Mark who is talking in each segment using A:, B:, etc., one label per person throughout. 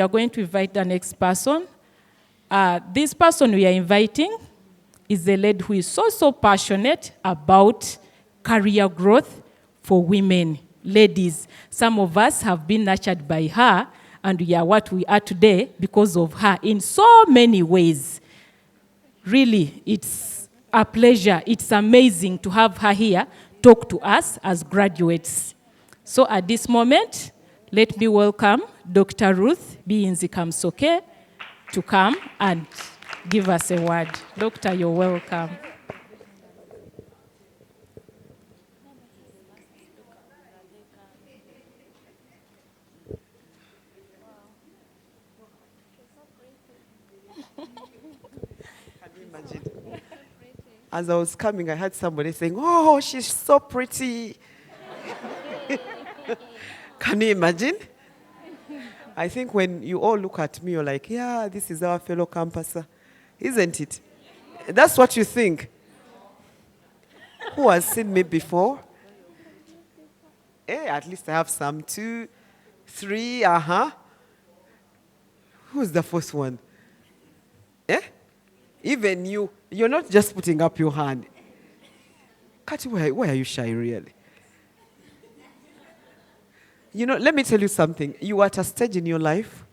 A: are going to invite the next person. This person we are inviting is a lady who is so passionate about career growth for women, ladies. Some of us have been nurtured by her, and we are what we are today because of her in so many ways. Really, it's a pleasure. It's amazing to have her here talk to us as graduates. So at this moment, let me welcome Dr. Ruth Biyinzika Musoke to come and give us a word. Doctor, you're welcome.
B: Imagine. As I was coming, I heard somebody saying, "Oh, she's so pretty." Can you imagine? I think when you all look at me, you're like, yeah, this is our fellow campuser. Isn't it? That's what you think. Who has seen me before? At least I have some, 2, 3, Who's the first one? Even you're not just putting up your hand. Kati, why are you shy, really? You know, let me tell you something. You are at a stage in your life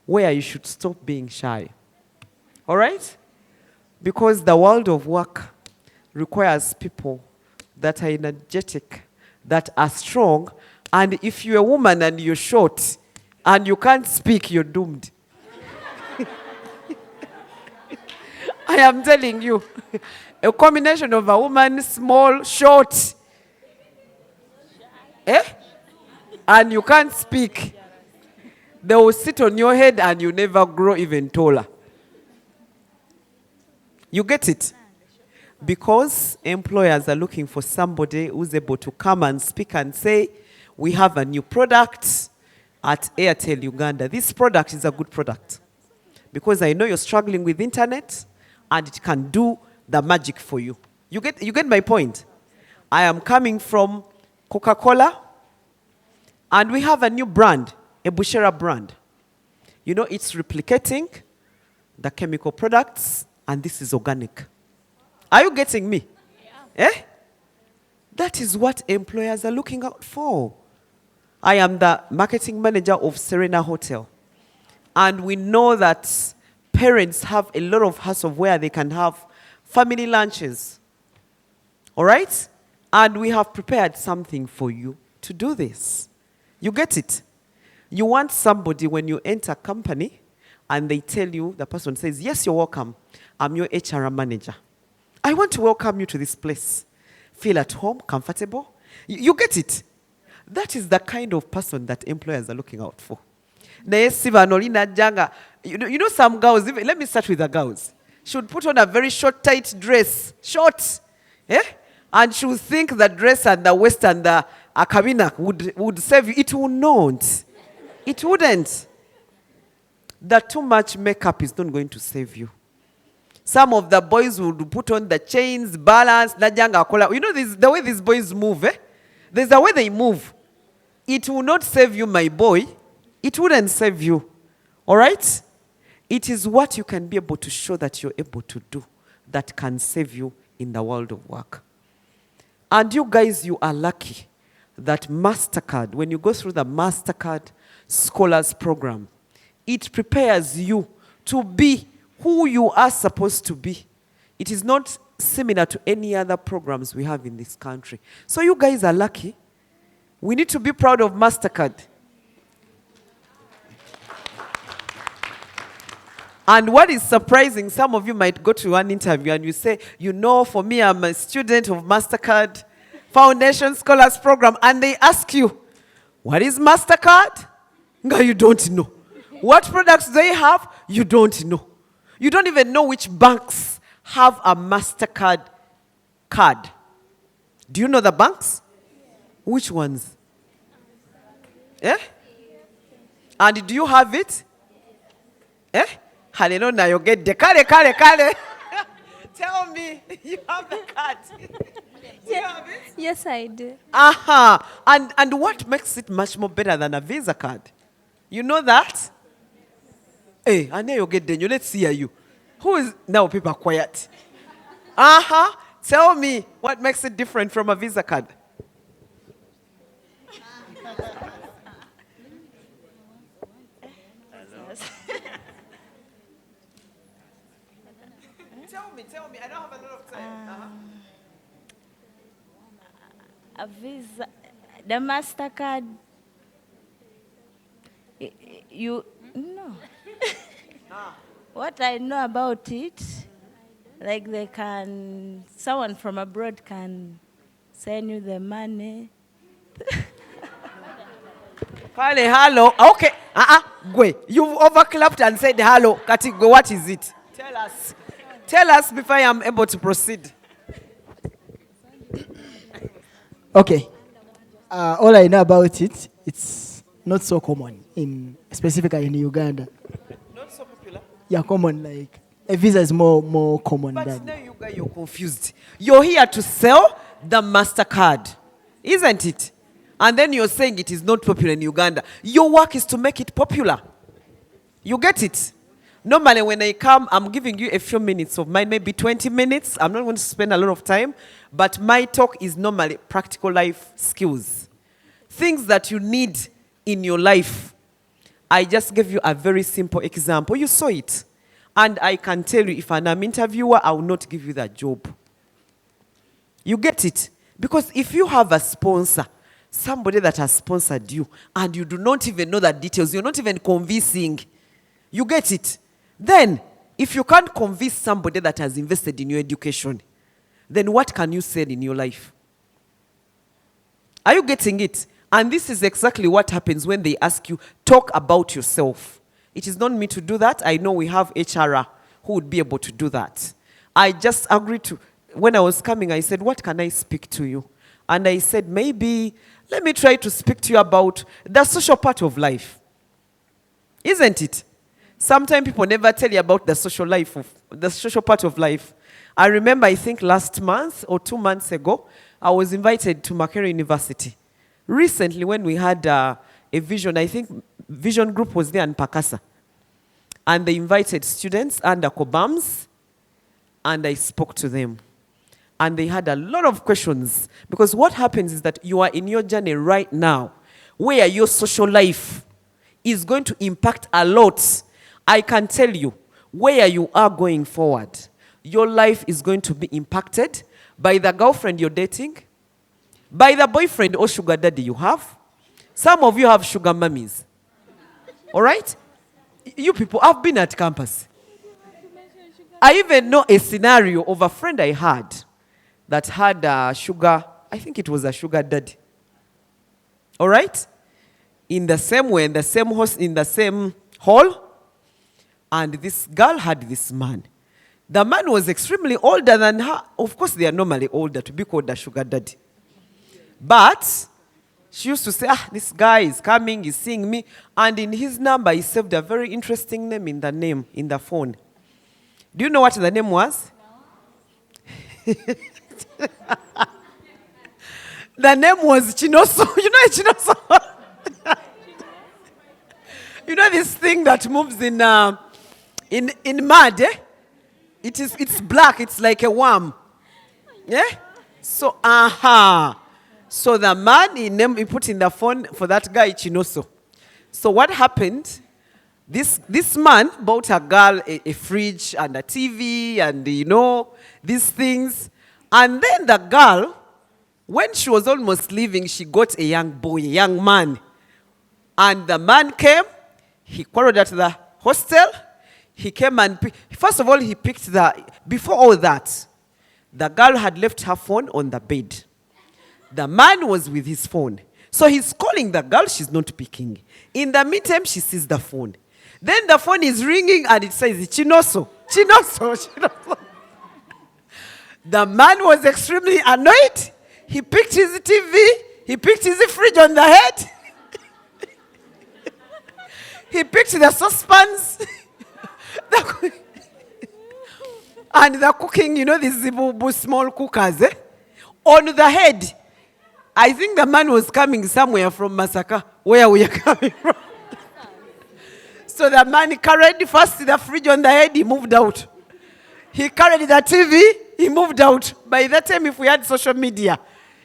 B: where you should stop being shy. All right? Because the world of work requires people that are energetic, that are strong, and if you're a woman and you're short and you can't speak, you're doomed. I am telling you, a combination of a woman, small, short, and you can't speak, they will sit on your head and you never grow even taller. You get it? Because employers are looking for somebody who's able to come and speak and say, we have a new product at Airtel Uganda. This product is a good product. Because I know you're struggling with internet and it can do the magic for you. You get my point? I am coming from Coca-Cola, and we have a new brand, a Bushera brand. You know, it's replicating the chemical products, and this is organic. Are you getting me? Yeah. That is what employers are looking out for. I am the marketing manager of Serena Hotel. And we know that parents have a lot of hassle where they can have family lunches. All right? And we have prepared something for you to do this. You get it? You want somebody when you enter a company and they tell you, the person says, yes, you're welcome. I'm your HR manager. I want to welcome you to this place. Feel at home, comfortable. You get it? That is the kind of person that employers are looking out for. You know some girls, let me start with the girls. She would put on a very short, tight dress. Short. And she would think the dress and the waist and the akabina would save you. It would not. It wouldn't. The too much makeup is not going to save you. Some of the boys would put on the chains, balance, najanga kola. You know the way these boys move, There's the way they move. It will not save you, my boy. It wouldn't save you. All right? It is what you can be able to show that you're able to do that can save you in the world of work. And you guys, you are lucky that Mastercard, when you go through the Mastercard Scholars Program, it prepares you to be who you are supposed to be. It is not similar to any other programs we have in this country. So you guys are lucky. We need to be proud of Mastercard. And what is surprising, some of you might go to one interview and you say, you know, for me, I'm a student of Mastercard Foundation Scholars Program. And they ask you, what is Mastercard? No, you don't know. What products do they have? You don't know. You don't even know which banks have a Mastercard card. Do you know the banks? Which ones? And do you have it? Hallelujah, you get the kale. Tell me, you have the card. Do you have it?
C: Yes, I do.
B: And what makes it much more better than a Visa card? You know that? Hey, I know you get then. Let's see you. Who is now people quiet? Tell me what makes it different from a Visa card. Tell me. I don't have a lot of time.
C: A Visa, the Mastercard. You no. What I know about it, like someone from abroad can send you the money.
B: Hello. Okay. Gwe. You've overclapped and said hello. Kati, Gwe, what is it? Tell us. Tell us before I am able to proceed.
D: Okay. All I know about it, it's not so common, specifically in Uganda.
B: Not so popular?
D: Yeah, common. Like a visa is more common.
B: But now you guys, you're confused. You're here to sell the Mastercard, isn't it? And then you're saying it is not popular in Uganda. Your work is to make it popular. You get it? Normally when I come, I'm giving you a few minutes of mine, maybe 20 minutes. I'm not going to spend a lot of time. But my talk is normally practical life skills. Things that you need in your life. I just gave you a very simple example. You saw it. And I can tell you, if I'm an interviewer, I will not give you that job. You get it? Because if you have a sponsor, somebody that has sponsored you, and you do not even know the details, you're not even convincing, you get it? Then, if you can't convince somebody that has invested in your education, then what can you sell in your life? Are you getting it? And this is exactly what happens when they ask you, talk about yourself. It is not me to do that. I know we have HR who would be able to do that. I just agreed to, when I was coming, I said, what can I speak to you? And I said, maybe, let me try to speak to you about the social part of life. Isn't it? Sometimes people never tell you about the social part of life. I remember, I think last month or 2 months ago, I was invited to Makerere University. Recently, when we had a vision, I think Vision Group was there in Pakasa. And they invited students under Cobams, and I spoke to them. And they had a lot of questions. Because what happens is that you are in your journey right now, where your social life is going to impact a lot. I can tell you, where you are going forward, your life is going to be impacted by the girlfriend you're dating, by the boyfriend or sugar daddy you have. Some of you have sugar mummies. All right? You people, I've been at campus. I even know a scenario of a friend I had that had a sugar, I think it was a sugar daddy. All right? In the same way, in the same house, in the same hall. And this girl had this man. The man was extremely older than her. Of course, they are normally older to be called a sugar daddy. But she used to say, this guy is coming, he's seeing me. And in his number, he saved a very interesting name in the phone. Do you know what the name was? No. The name was Chinoso. You know Chinoso? You know this thing that moves in mud, eh? It's black, it's like a worm. Yeah? So, So the man, he put in the phone for that guy, Chinoso. So what happened? This man bought a girl a fridge and a TV and, these things. And then the girl, when she was almost leaving, she got a young boy, a young man. And the man came, he quarreled at the hostel. He came and, first of all, he picked before all that, the girl had left her phone on the bed. The man was with his phone. So he's calling the girl, she's not picking. In the meantime, she sees the phone. Then the phone is ringing and it says, Chinoso, Chinoso, Chinoso. The man was extremely annoyed. He picked his TV, he picked his fridge on the head. He picked the saucepans. And the cooking, these small cookers, on the head. I think the man was coming somewhere from Masaka, where we are coming from. So the man carried first the fridge on the head, he moved out. He carried the TV, he moved out. By that time, if we had social media,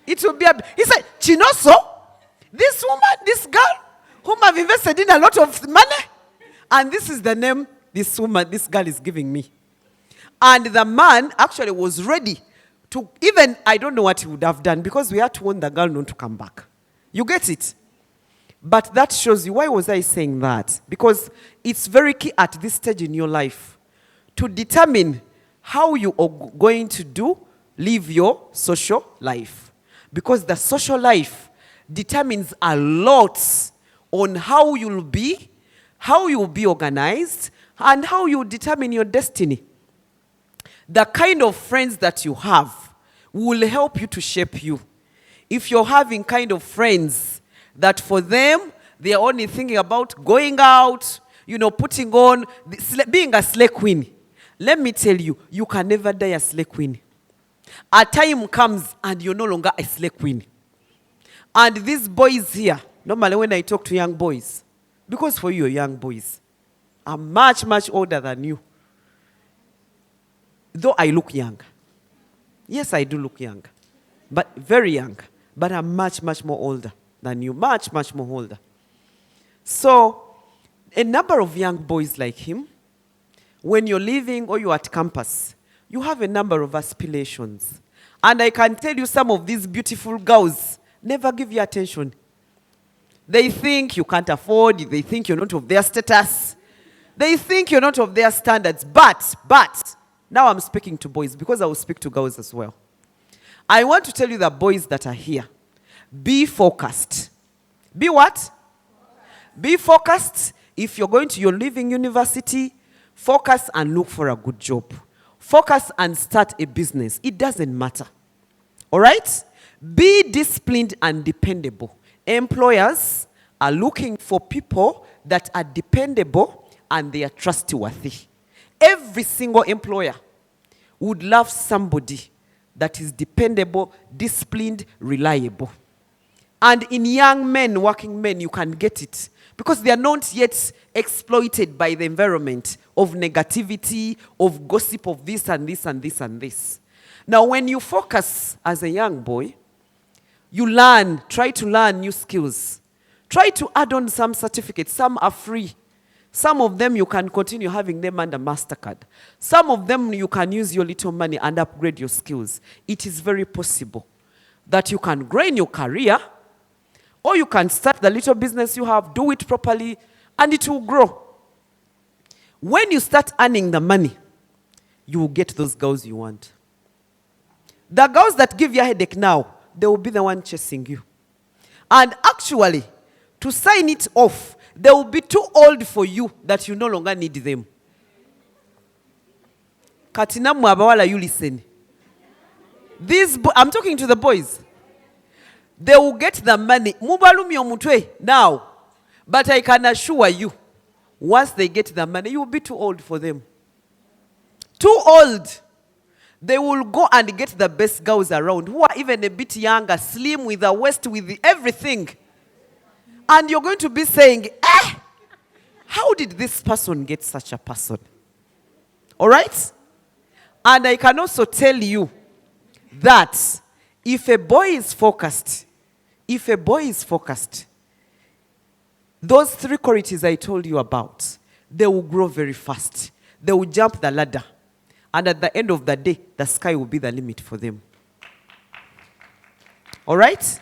B: it would be he said, Chinoso, this woman, this girl, whom I've invested in a lot of money, and this is the name this woman, this girl is giving me. And the man actually was ready to, even, I don't know what he would have done, because we had to warn the girl not to come back. You get it? But that shows you, why was I saying that? Because it's very key at this stage in your life to determine how you are going to live your social life. Because the social life determines a lot on how you'll be organized, and how you determine your destiny. The kind of friends that you have will help you to shape you. If you're having kind of friends that for them, they are only thinking about going out, putting on, being a slay queen. Let me tell you, you can never die a slay queen. A time comes and you're no longer a slay queen. And these boys here, normally when I talk to young boys, because for you, young boys, I'm much, much older than you. Though I look young. Yes, I do look young. But very young. But I'm much, much more older than you. Much, much more older. So, a number of young boys like him, when you're living or you're at campus, you have a number of aspirations. And I can tell you some of these beautiful girls never give you attention. They think you can't afford, they think you're not of their status. They think you're not of their standards. But, now I'm speaking to boys because I will speak to girls as well. I want to tell you the boys that are here, be focused. Be what? Be focused. If you're going to your living university, focus and look for a good job. Focus and start a business. It doesn't matter. All right? Be disciplined and dependable. Employers are looking for people that are dependable and they are trustworthy. Every single employer would love somebody that is dependable, disciplined, reliable. And in young men, working men, you can get it. Because they are not yet exploited by the environment of negativity, of gossip of this and this and this and this. Now, when you focus as a young boy, you try to learn new skills. Try to add on some certificates. Some are free. Some of them you can continue having them under Mastercard. Some of them you can use your little money and upgrade your skills. It is very possible that you can grow in your career, or you can start the little business you have, do it properly, and it will grow. When you start earning the money, you will get those girls you want. The girls that give you a headache now, they will be the one chasing you. And actually, to sign it off, they will be too old for you that you no longer need them. Katinamu abawala, you listen. I'm talking to the boys. They will get the money. Mubalumi omutwe now. But I can assure you, once they get the money, you will be too old for them. Too old. They will go and get the best girls around who are even a bit younger, slim, with a waist, with everything. And you're going to be saying, how did this person get such a person? All right? And I can also tell you that if a boy is focused, those three qualities I told you about, they will grow very fast. They will jump the ladder. And at the end of the day, the sky will be the limit for them. All right?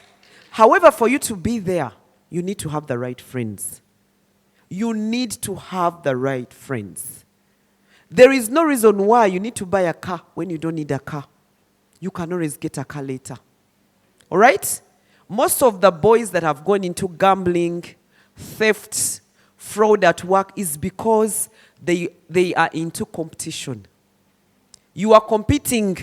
B: However, for you to be there, you need to have the right friends. You need to have the right friends. There is no reason why you need to buy a car when you don't need a car. You can always get a car later. All right? Most of the boys that have gone into gambling, theft, fraud at work is because they are into competition. You are competing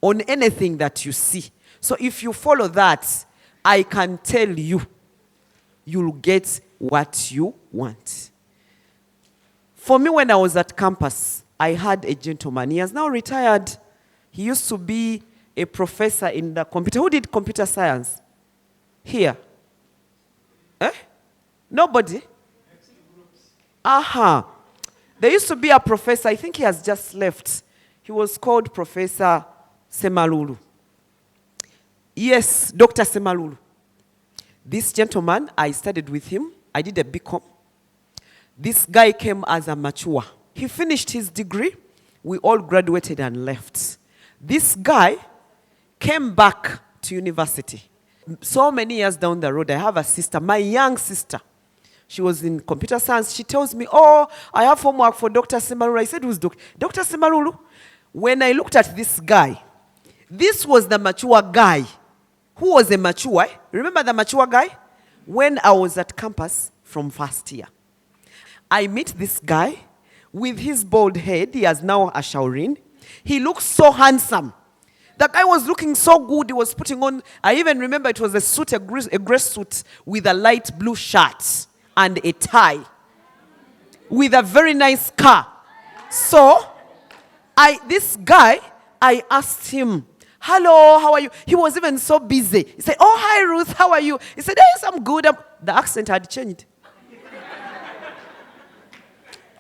B: on anything that you see. So if you follow that, I can tell you, you'll get what you want. For me, when I was at campus, I had a gentleman. He has now retired. He used to be a professor in the computer. Who did computer science? Here. Nobody? There used to be a professor, I think he has just left. He was called Professor Semalulu. Yes, Dr. Semalulu. This gentleman, I studied with him. I did a BCom. This guy came as a mature. He finished his degree. We all graduated and left. This guy came back to university. So many years down the road, I have a sister, my young sister. She was in computer science. She tells me, oh, I have homework for Dr. Semalulu. I said, who's Dr. Semalulu? When I looked at this guy, this was the mature guy. Who was a mature? Remember the mature guy? When I was at campus from first year. I meet this guy with his bald head. He has now a shaurin. He looks so handsome. The guy was looking so good. He was putting on, I even remember it was a suit, a gray suit with a light blue shirt and a tie with a very nice car. So, this guy, I asked him, hello, how are you? He was even so busy. He said, oh, hi, Ruth, how are you? He said, yes, I'm good. The accent had changed.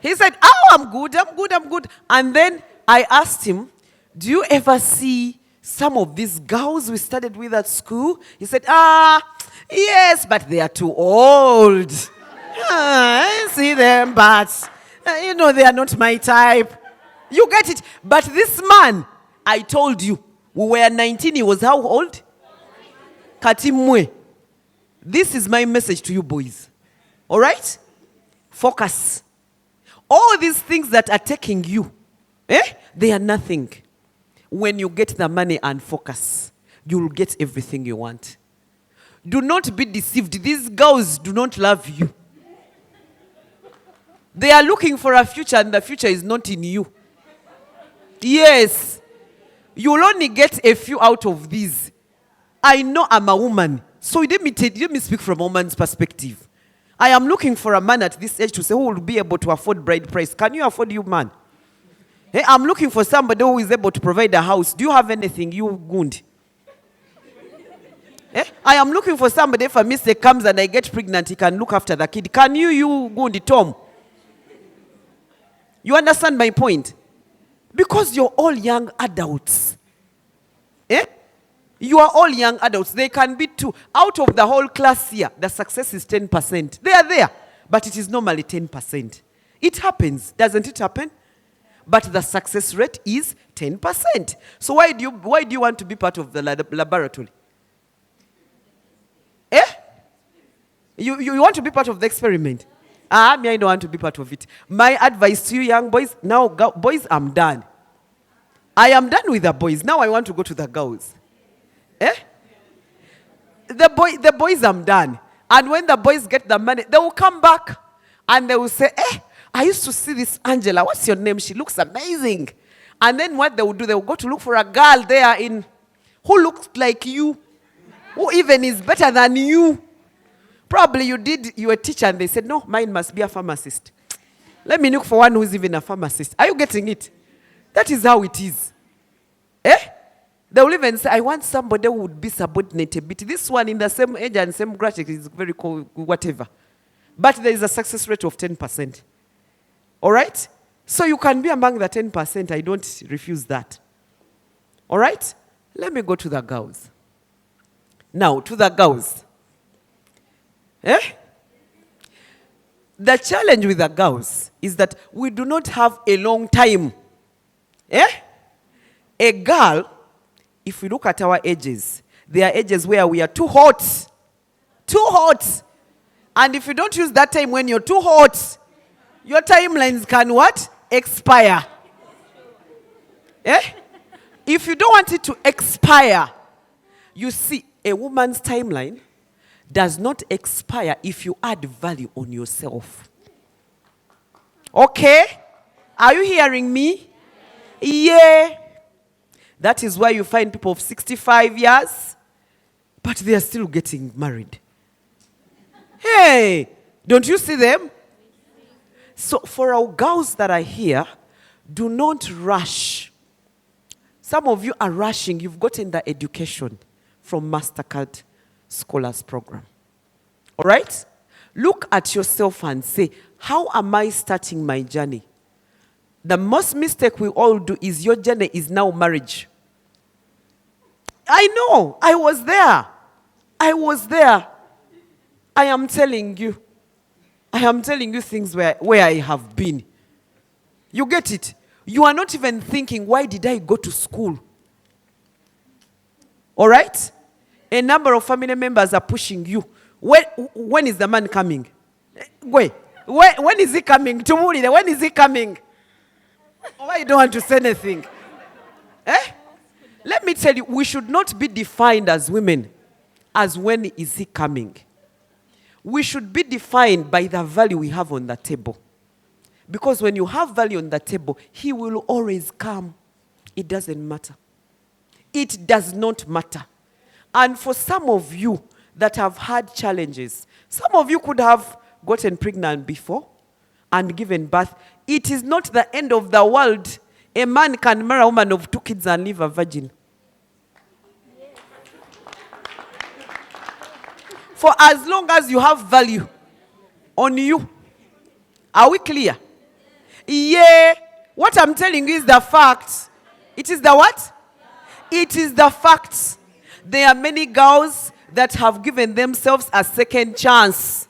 B: He said, oh, I'm good. And then I asked him, do you ever see some of these girls we studied with at school? He said, yes, but they are too old. I see them, but, they are not my type. You get it? But this man, I told you, we were 19, he was how old? Katimwe. This is my message to you boys. All right? Focus. All these things that are taking you, they are nothing. When you get the money and focus, you will get everything you want. Do not be deceived. These girls do not love you. They are looking for a future, and the future is not in you. Yes. You will only get a few out of these. I know I'm a woman, so let me speak from a woman's perspective. I am looking for a man at this age to say who will be able to afford bride price. Can you afford you, man? Hey, I'm looking for somebody who is able to provide a house. Do you have anything, you gund? I am looking for somebody, if a mistake comes and I get pregnant, he can look after the kid. Can you gund, Tom? You understand my point? Because you're all young adults. You are all young adults. They can be two. Out of the whole class here, the success is 10%. They are there, but it is normally 10%. It happens. Doesn't it happen? But the success rate is 10%. So why do you want to be part of the laboratory? You want to be part of the experiment? I don't want to be part of it. My advice to you young boys, now boys, I'm done. I am done with the boys. Now I want to go to the girls. The boys, I'm done. And when the boys get the money, they will come back and they will say, I used to see this Angela. What's your name? She looks amazing. And then what they will do, they will go to look for a girl there who looks like you, who even is better than you. Probably you were a teacher and they said, no, mine must be a pharmacist. Let me look for one who's even a pharmacist. Are you getting it? That is how it is. They will even say, I want somebody who would be subordinate a bit. This one in the same age and same graduate is very cool, whatever. But there is a success rate of 10%. All right? So you can be among the 10%. I don't refuse that. All right? Let me go to the girls. Now, to the girls. The challenge with the girls is that we do not have a long time. A girl, if we look at our ages, there are ages where we are too hot. Too hot. And if you don't use that time when you're too hot, your timelines can what? Expire. If you don't want it to expire, you see, a woman's timeline does not expire if you add value on yourself. Okay? Are you hearing me? Yeah. That is why you find people of 65 years, but they are still getting married. Hey, don't you see them? So for our girls that are here, do not rush. Some of you are rushing. You've gotten the education from Mastercard Scholars Program. All right? Look at yourself and say, how am I starting my journey? The most mistake we all do is your journey is now marriage. I know, I was there. I am telling you things where I have been. You get it? You are not even thinking, why did I go to school? All right? A number of family members are pushing you. When is the man coming? Wait, when is he coming? Tumulire, when is he coming? Why you don't want to say anything? Let me tell you, we should not be defined as women as when is he coming. We should be defined by the value we have on the table. Because when you have value on the table, he will always come. It doesn't matter. It does not matter. And for some of you that have had challenges, some of you could have gotten pregnant before and given birth. It is not the end of the world. A man can marry a woman of 2 kids and live a virgin. For as long as you have value on you. Are we clear? Yeah. What I'm telling you is the fact. It is the what? It is the fact. There are many girls that have given themselves a second chance.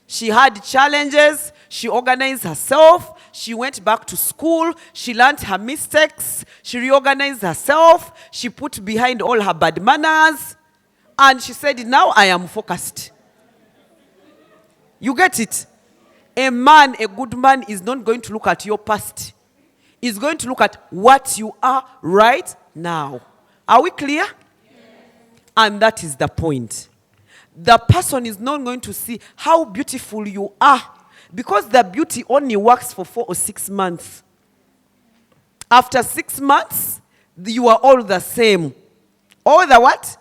B: She had challenges. She organized herself. She went back to school. She learned her mistakes. She reorganized herself. She put behind all her bad manners. And she said, now I am focused. You get it? A man, a good man, is not going to look at your past. He's going to look at what you are right now. Are we clear? Yes. And that is the point. The person is not going to see how beautiful you are, because the beauty only works for 4 or 6 months. After 6 months, you are all the same. All the what?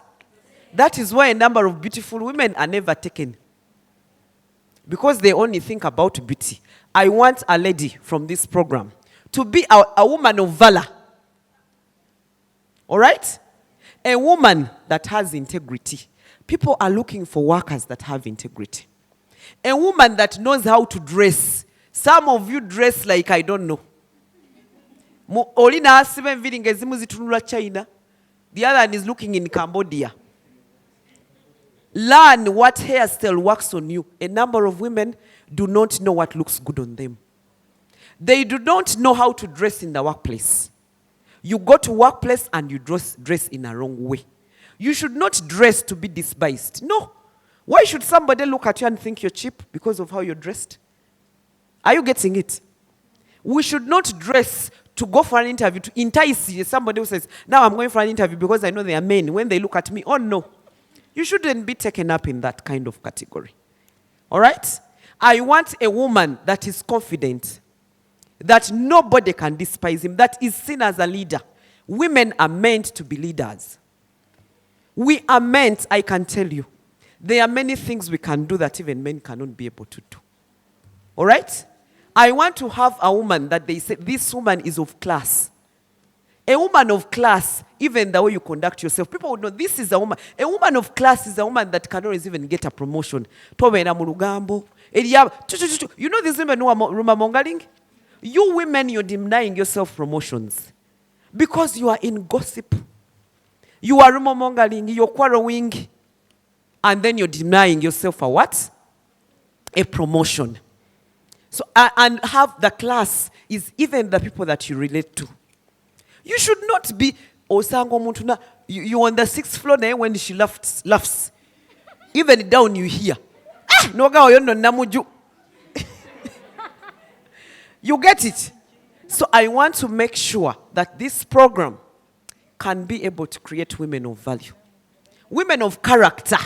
B: That is why a number of beautiful women are never taken. Because they only think about beauty. I want a lady from this program to be a woman of valor. All right? A woman that has integrity. People are looking for workers that have integrity. A woman that knows how to dress. Some of you dress like I don't know. China. The other one is looking in Cambodia. Learn what hairstyle works on you. A number of women do not know what looks good on them. They do not know how to dress in the workplace. You go to workplace and you dress in a wrong way. You should not dress to be despised. No. Why should somebody look at you and think you're cheap because of how you're dressed? Are you getting it? We should not dress to go for an interview, to entice somebody who says, now I'm going for an interview because I know they are men. When they look at me, oh no. You shouldn't be taken up in that kind of category. All right? I want a woman that is confident, that nobody can despise him, that is seen as a leader. Women are meant to be leaders. We are meant, I can tell you, there are many things we can do that even men cannot be able to do. All right? I want to have a woman that they say, this woman is of class. A woman of class, even the way you conduct yourself, people would know this is a woman. A woman of class is a woman that can always even get a promotion. You know these women who are rumor mongering? You women, you're denying yourself promotions because you are in gossip. You are rumor mongering, you're quarreling, and then you're denying yourself a what? A promotion. So, and have the class is even the people that you relate to. You should not be Osango Muntuna. You on the 6th floor now when she laughs. Even down you hear. You get it? So I want to make sure that this program can be able to create women of value. Women of character.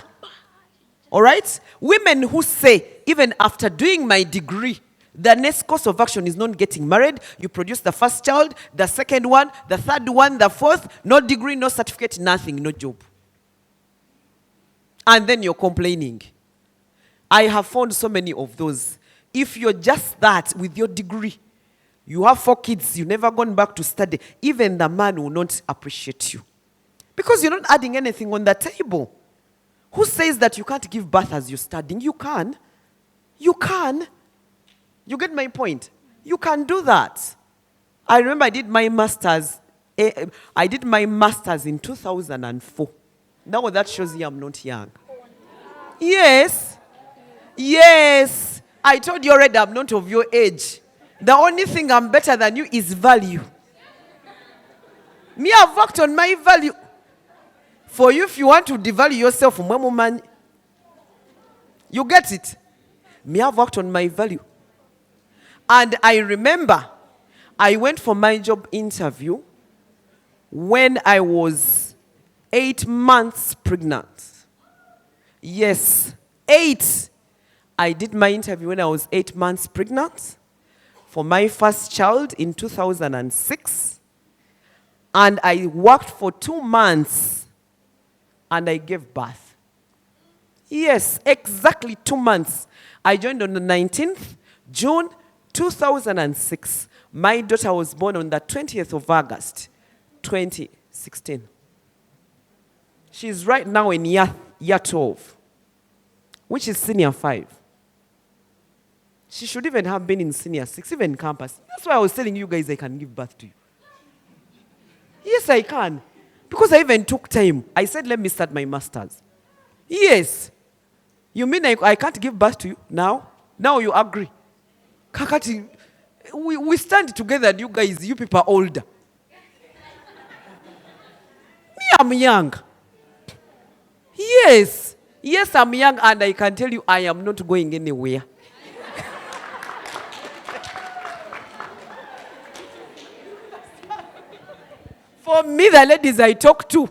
B: All right? Women who say, even after doing my degree, the next course of action is not getting married. You produce the first child, the second one, the third one, the fourth. No degree, no certificate, nothing, no job. And then you're complaining. I have found so many of those. If you're just that with your degree, you have 4 kids, you've never gone back to study, even the man will not appreciate you. Because you're not adding anything on the table. Who says that you can't give birth as you're studying? You can. You can. You get my point? You can do that. I remember I did my master's. I did my master's in 2004. Now that shows you I'm not young. Yes. Yes. I told you already I'm not of your age. The only thing I'm better than you is value. Me, I've worked on my value. For you, if you want to devalue yourself, you get it? Me, I've worked on my value. And I remember I went for my job interview when I was 8 months pregnant. Yes, 8. I did my interview when I was 8 months pregnant for my first child in 2006. And I worked for 2 months and I gave birth. Yes, exactly 2 months. I joined on the 19th June 2006. My daughter was born on the 20th of August 2016. She's right now in year 12, which is senior 5. She should even have been in senior 6, even campus. That's why I was telling you guys I can give birth to you. Yes, I can. Because I even took time. I said, let me start my master's. Yes. You mean I can't give birth to you now? Now you agree. Kakati, we stand together, you guys, you people are older. Me, I'm young. Yes. Yes, I'm young and I can tell you I am not going anywhere. For me, the ladies I talk to,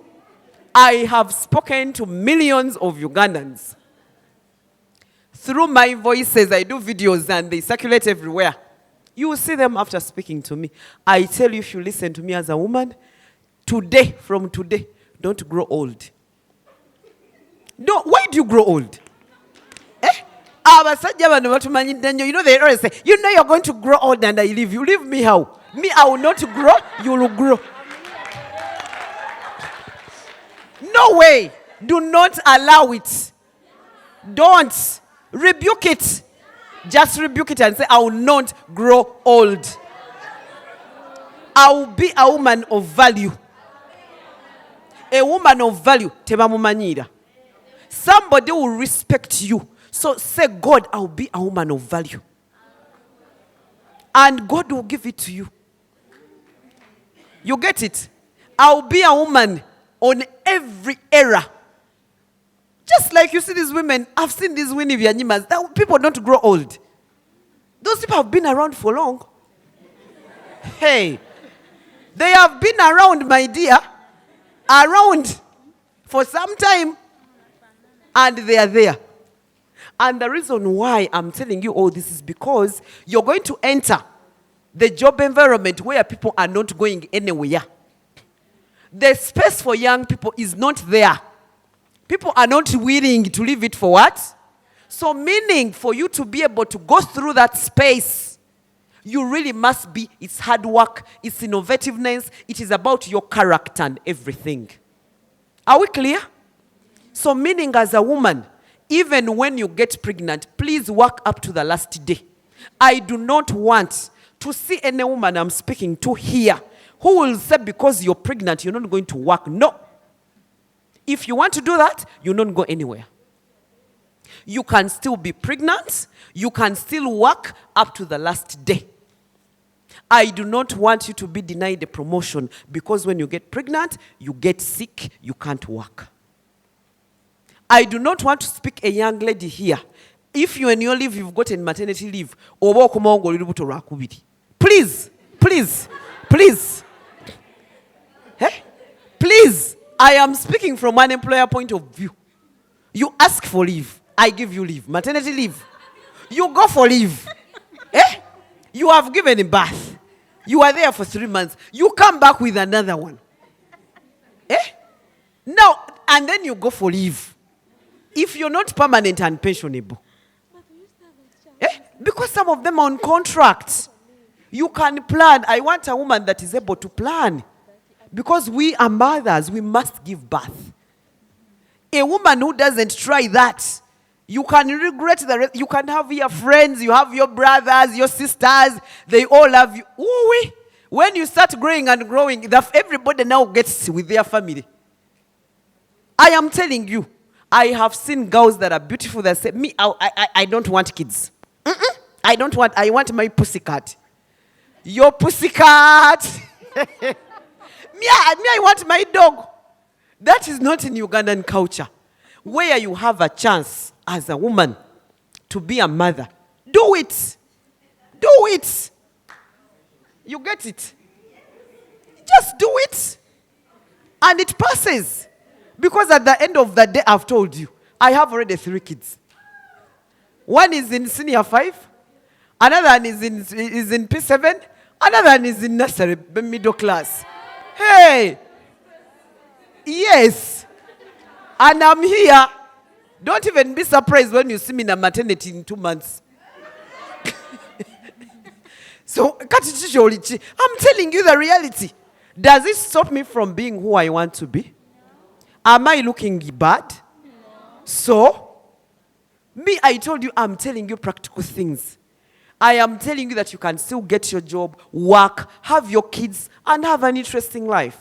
B: I have spoken to millions of Ugandans. Through my voices, I do videos and they circulate everywhere. You will see them after speaking to me. I tell you, if you listen to me as a woman, from today, don't grow old. Why do you grow old? You know, they always say, you know you're going to grow old and I leave you. Leave me how? Me, I will not grow, you will grow. No way. Do not allow it. Don't. Rebuke it. Just rebuke it and say, I will not grow old. I will be a woman of value. A woman of value. Tebamumanyira. Somebody will respect you. So say, God, I will be a woman of value. And God will give it to you. You get it? I will be a woman on every era. Just like you see these women, I've seen these Winnie Byanyimas. People don't grow old. Those people have been around for long. Hey, they have been around, my dear, around for some time, and they are there. And the reason why I'm telling you all this is because you're going to enter the job environment where people are not going anywhere. The space for young people is not there. People are not willing to leave it for what? So meaning for you to be able to go through that space, you really must be, it's hard work, it's innovativeness, it is about your character and everything. Are we clear? So meaning as a woman, even when you get pregnant, please work up to the last day. I do not want to see any woman I'm speaking to here who will say because you're pregnant, you're not going to work. No. If you want to do that, you don't go anywhere. You can still be pregnant. You can still work up to the last day. I do not want you to be denied a promotion because when you get pregnant, you get sick, you can't work. I do not want to speak a young lady here. If you and your leave, you've gotten maternity leave, please, please, please. Hey? Please, I am speaking from an employer point of view. You ask for leave, I give you leave. Maternity leave. You go for leave. Eh? You have given a birth. You are there for 3 months. You come back with another one. Eh? Now, and then you go for leave. If you're not permanent and pensionable. Eh? Because some of them are on contract. You can plan. I want a woman that is able to plan. Because we are mothers, we must give birth. A woman who doesn't try that You can regret the rest. You can have your friends, you have your brothers, your sisters. They all love you. Ooh, when you start growing and growing, everybody now gets with their family. I am telling you, I have seen girls that are beautiful that say, me, I don't want kids. I want my pussycat. Your pussycat. me, I want my dog. That is not in Ugandan culture. Where you have a chance as a woman to be a mother, do it. Do it. You get it? Just do it. And it passes. Because at the end of the day, I've told you, I have already 3 kids. One is in senior 5, another one is in P7, another one is in nursery, middle class. Hey! Yes. And I'm here. Don't even be surprised when you see me in a maternity in 2 months. So, I'm telling you the reality. Does it stop me from being who I want to be? Am I looking bad? No. So, me, I told you, I'm telling you practical things. I am telling you that you can still get your job, work, have your kids, and have an interesting life.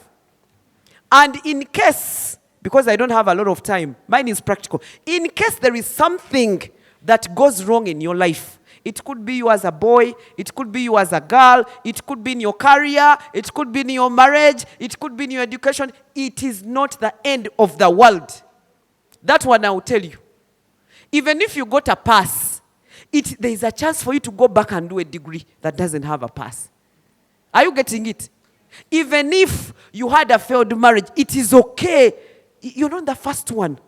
B: And in case, because I don't have a lot of time, mine is practical. In case there is something that goes wrong in your life, it could be you as a boy, it could be you as a girl, it could be in your career, it could be in your marriage, it could be in your education. It is not the end of the world. That one I will tell you. Even if you got a pass, there is a chance for you to go back and do a degree that doesn't have a pass. Are you getting it? Even if you had a failed marriage, it is okay. You're not the first one.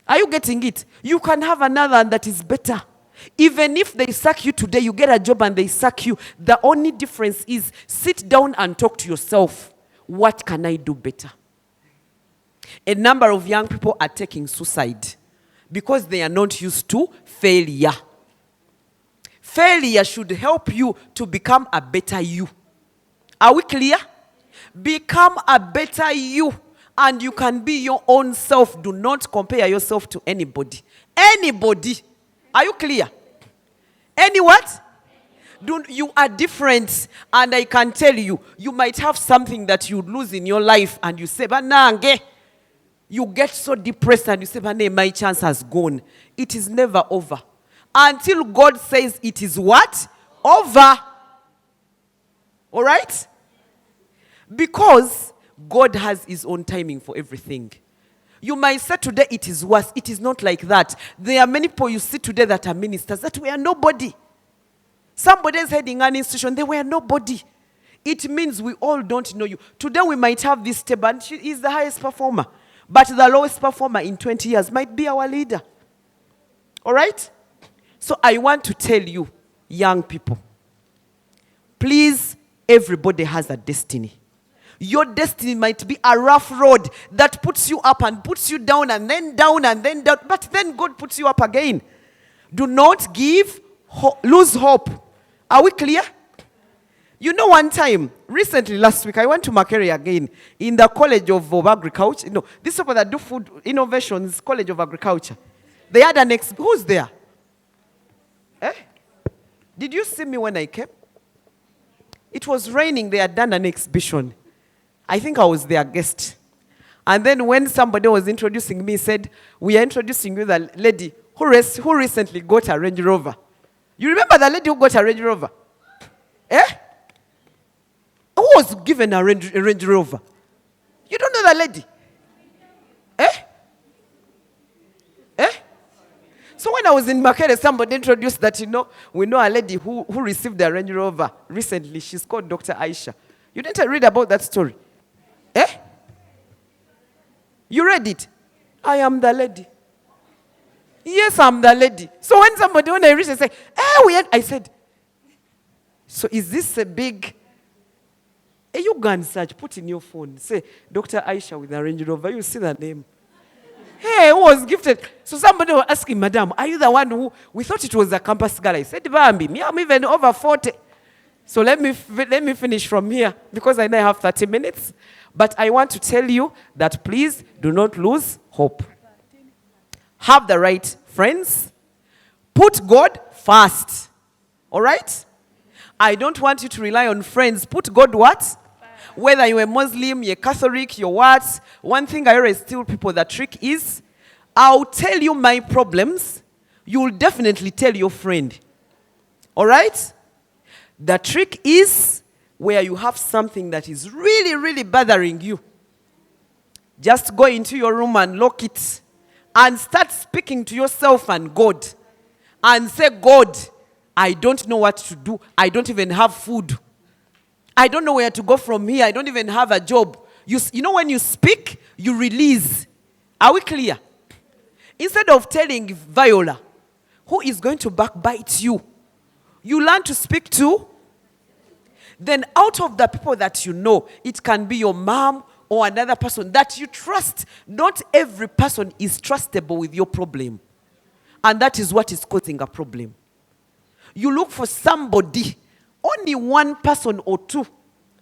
B: Are you getting it? You can have another one that is better. Even if they sack you today, you get a job and they sack you. The only difference is sit down and talk to yourself. What can I do better? A number of young people are taking suicide because they are not used to failure. Failure should help you to become a better you. Are we clear? Become a better you. And you can be your own self. Do not compare yourself to anybody. Anybody. Are you clear? Any what? You are different. And I can tell you, you might have something that you lose in your life and you say, Banange. You get so depressed and you say, my chance has gone. It is never over. Until God says it is what? Over. All right? Because God has his own timing for everything. You might say today it is worse. It is not like that. There are many people you see today that are ministers that were nobody. Somebody is heading an institution. They were nobody. It means we all don't know you. Today we might have this table and she is the highest performer. But the lowest performer in 20 years might be our leader. All right? So I want to tell you, young people, please, everybody has a destiny. Your destiny might be a rough road that puts you up and puts you down and then down and then down. But then God puts you up again. Do not lose hope. Are we clear? You know, one time, recently, last week, I went to Makerere again in the College of Agriculture. No, these people that do food innovations, College of Agriculture. They had an who's there? Eh? Did you see me when I came? It was raining. They had done an exhibition. I think I was their guest. And then when somebody was introducing me, said, we are introducing you the lady who recently got a Range Rover. You remember the lady who got a Range Rover? Eh? Who was given a Range Rover? You don't know the lady? Eh? Eh? So when I was in Makerere, somebody introduced that, we know a lady who received a Range Rover recently. She's called Dr. Aisha. You didn't read about that story? Eh? You read it? I am the lady. Yes, I'm the lady. So when I reached, I said, I said, so is this a big... you go and search, put in your phone, say, Dr. Aisha with a Range Rover, you see the name. Hey, who was gifted? So somebody was asking, Madam, are you the one who... We thought it was a campus girl. I said, Bambi, me, I'm even over 40. So let me finish from here, because I know I have 30 minutes. But I want to tell you that please do not lose hope. have the right friends, put God first. All right? I don't want you to rely on friends. Put God what? Whether you're a Muslim, you're Catholic, you're what. One thing I always tell people, the trick is, I'll tell you my problems. You'll definitely tell your friend. All right? The trick is where you have something that is really, really bothering you. Just go into your room and lock it and start speaking to yourself and God. And say, God, I don't know what to do. I don't even have food. I don't know where to go from here. I don't even have a job. You know when you speak, you release. Are we clear? Instead of telling Viola, who is going to backbite you, you learn to speak to. Then out of the people that you know, it can be your mom or another person that you trust. Not every person is trustable with your problem. And that is what is causing a problem. You look for somebody, only one person or two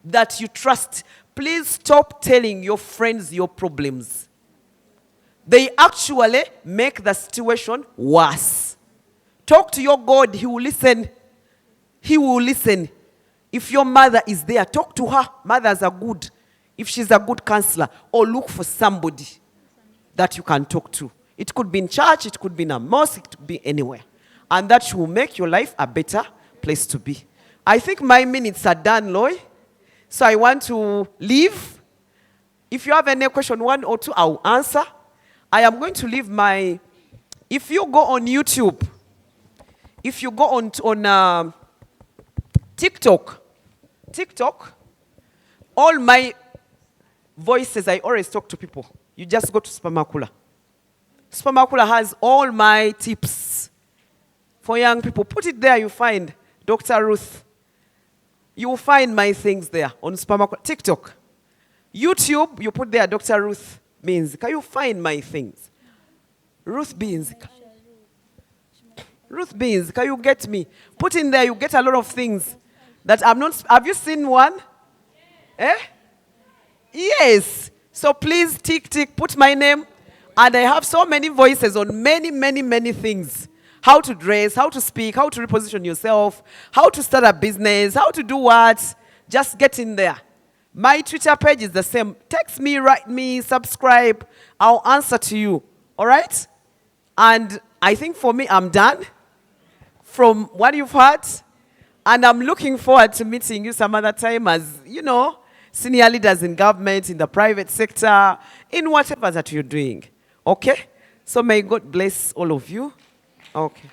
B: that you trust. Please stop telling your friends your problems. They actually make the situation worse. Talk to your God, He will listen. He will listen. If your mother is there, talk to her. Mothers are good. If she's a good counselor, or look for somebody that you can talk to. It could be in church, it could be in a mosque, it could be anywhere. And that will make your life a better place to be. I think my minutes are done, Loy. So I want to leave. If you have any question, one or two, I'll answer. I am going to leave my... If you go on YouTube, if you go on TikTok, all my voices, I always talk to people. You just go to Supermakula. Supermakula has all my tips for young people. Put it there, you find Dr. Ruth. You will find my things there on Supermakula. TikTok. YouTube, you put there Dr. Ruth Biyinzika. You find my things. Ruth Biyinzika. Ruth Biyinzika, you get me. Put in there, you get a lot of things that I'm not... Have you seen one? Eh? Yes. So please, tick, put my name. And I have so many voices on many things. How to dress, how to speak, how to reposition yourself, how to start a business, how to do what. Just get in there. My Twitter page is the same. Text me, write me, subscribe. I'll answer to you. All right? And I think for me, I'm done from what you've heard. And I'm looking forward to meeting you some other time as, you know, senior leaders in government, in the private sector, in whatever that you're doing. Okay? So may God bless all of you. Okay.